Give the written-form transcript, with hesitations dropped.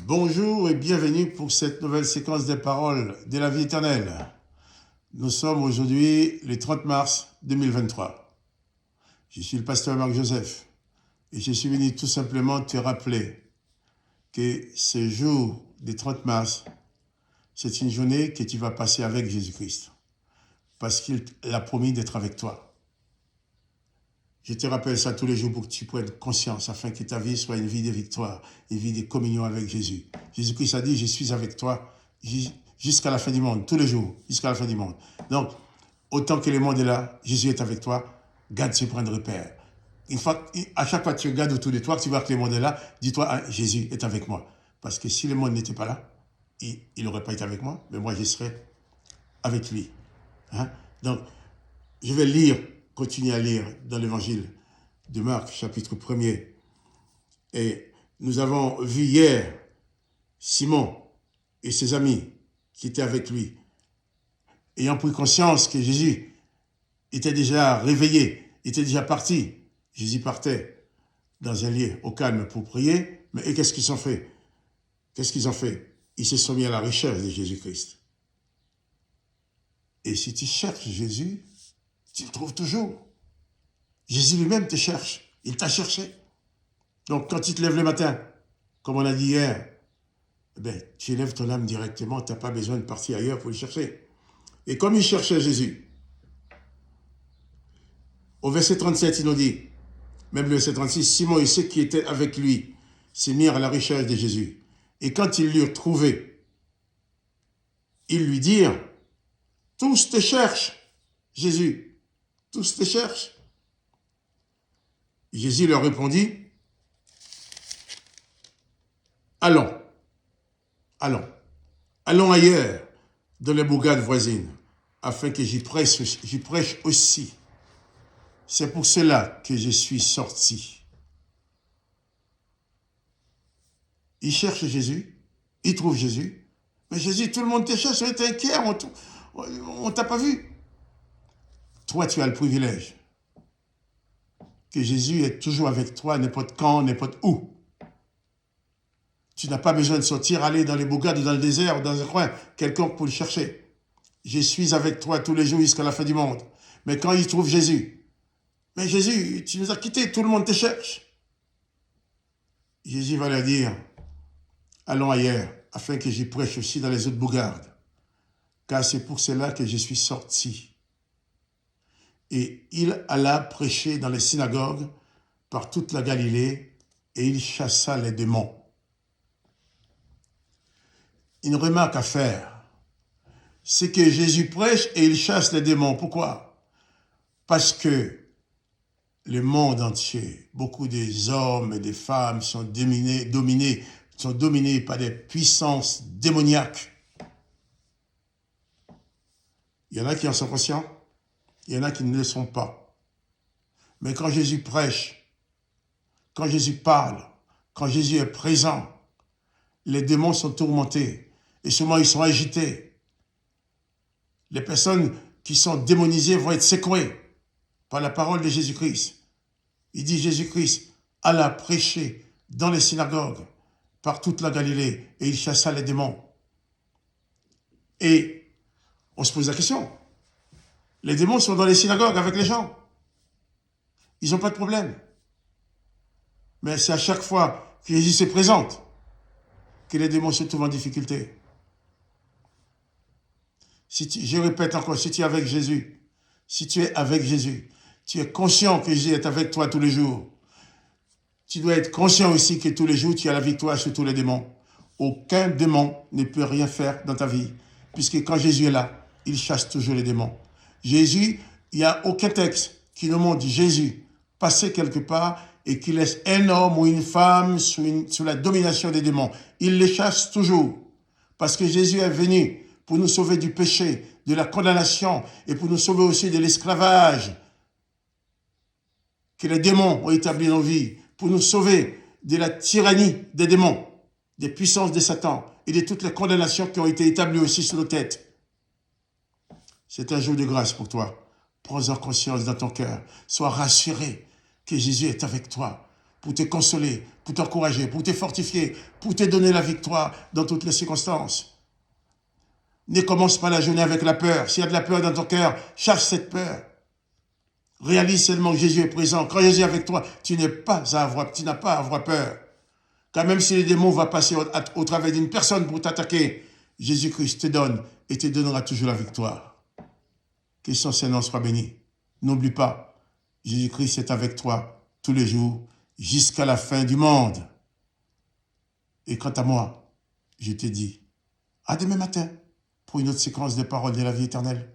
Bonjour et bienvenue pour cette nouvelle séquence des paroles de la vie éternelle. Nous sommes aujourd'hui le 30 mars 2023. Je suis le pasteur Marc-Joseph et je suis venu tout simplement te rappeler que ce jour du 30 mars, c'est une journée que tu vas passer avec Jésus-Christ parce qu'il a promis d'être avec toi. Je te rappelle ça tous les jours pour que tu prennes conscience afin que ta vie soit une vie de victoire, une vie de communion avec Jésus. Jésus-Christ a dit, je suis avec toi jusqu'à la fin du monde, tous les jours, jusqu'à la fin du monde. Donc, autant que le monde est là, Jésus est avec toi, garde ce point de repère. À chaque fois que tu regardes autour de toi, que tu vois que le monde est là, dis-toi, ah, Jésus est avec moi. Parce que si le monde n'était pas là, il n'aurait pas été avec moi, mais moi je serais avec lui. Hein? Donc, je vais continuer à lire dans l'évangile de Marc, chapitre 1er. Et nous avons vu hier Simon et ses amis qui étaient avec lui, ayant pris conscience que Jésus était déjà réveillé, était déjà parti. Jésus partait dans un lieu au calme pour prier, mais qu'est-ce qu'ils ont fait? Ils se sont mis à la recherche de Jésus-Christ. Et si tu cherches Jésus, tu le trouves toujours. Jésus lui-même te cherche. Il t'a cherché. Donc, quand tu te lèves le matin, comme on a dit hier, tu élèves ton âme directement. Tu n'as pas besoin de partir ailleurs pour le chercher. Et comme il cherchait Jésus, au verset 37, il nous dit, même le verset 36, Simon et ceux qui étaient avec lui se mirent à la recherche de Jésus. Et quand ils l'eurent trouvé, ils lui dirent, tous te cherchent, Jésus. Tous te cherchent. Jésus leur répondit, allons ailleurs dans les bourgades voisines, afin que j'y prêche aussi. C'est pour cela que je suis sorti. Ils cherchent Jésus, ils trouvent Jésus, mais Jésus, tout le monde te cherche, on est inquiet, on t'a pas vu. Toi, tu as le privilège que Jésus est toujours avec toi, n'importe quand, n'importe où. Tu n'as pas besoin de sortir, aller dans les bourgades ou dans le désert ou dans un coin quelconque pour le chercher. Je suis avec toi tous les jours jusqu'à la fin du monde. Mais quand ils trouvent Jésus, mais Jésus, tu nous as quittés, tout le monde te cherche. Jésus va leur dire, allons ailleurs, afin que j'y prêche aussi dans les autres bourgades. Car c'est pour cela que je suis sorti. Et il alla prêcher dans les synagogues par toute la Galilée et il chassa les démons. Une remarque à faire, c'est que Jésus prêche et il chasse les démons. Pourquoi? Parce que le monde entier, beaucoup des hommes et des femmes sont dominés par des puissances démoniaques. Il y en a qui en sont conscients, il y en a qui ne le sont pas. Mais quand Jésus prêche, quand Jésus parle, quand Jésus est présent, les démons sont tourmentés et souvent ils sont agités. Les personnes qui sont démonisées vont être secouées par la parole de Jésus-Christ. Il dit Jésus-Christ alla prêcher dans les synagogues par toute la Galilée et il chassa les démons. Et on se pose la question, les démons sont dans les synagogues avec les gens. Ils n'ont pas de problème. Mais c'est à chaque fois que Jésus se présente que les démons se trouvent en difficulté. Je répète encore, si tu es avec Jésus, tu es conscient que Jésus est avec toi tous les jours. Tu dois être conscient aussi que tous les jours, tu as la victoire sur tous les démons. Aucun démon ne peut rien faire dans ta vie, puisque quand Jésus est là, il chasse toujours les démons. Jésus, il n'y a aucun texte qui nous montre Jésus passer quelque part et qui laisse un homme ou une femme sous la domination des démons. Il les chasse toujours, parce que Jésus est venu pour nous sauver du péché, de la condamnation et pour nous sauver aussi de l'esclavage que les démons ont établi dans nos vies, pour nous sauver de la tyrannie des démons, des puissances de Satan et de toutes les condamnations qui ont été établies aussi sur nos têtes. C'est un jour de grâce pour toi. Prends-en conscience dans ton cœur. Sois rassuré que Jésus est avec toi pour te consoler, pour t'encourager, pour te fortifier, pour te donner la victoire dans toutes les circonstances. Ne commence pas la journée avec la peur. S'il y a de la peur dans ton cœur, chasse cette peur. Réalise seulement que Jésus est présent. Quand Jésus est avec toi, tu n'as pas à avoir peur. Car même si les démons vont passer au travers d'une personne pour t'attaquer, Jésus-Christ te donne et te donnera toujours la victoire. Que son Seigneur soit béni. N'oublie pas, Jésus-Christ est avec toi tous les jours jusqu'à la fin du monde. Et quant à moi, je te dis, à demain matin pour une autre séquence de paroles de la vie éternelle.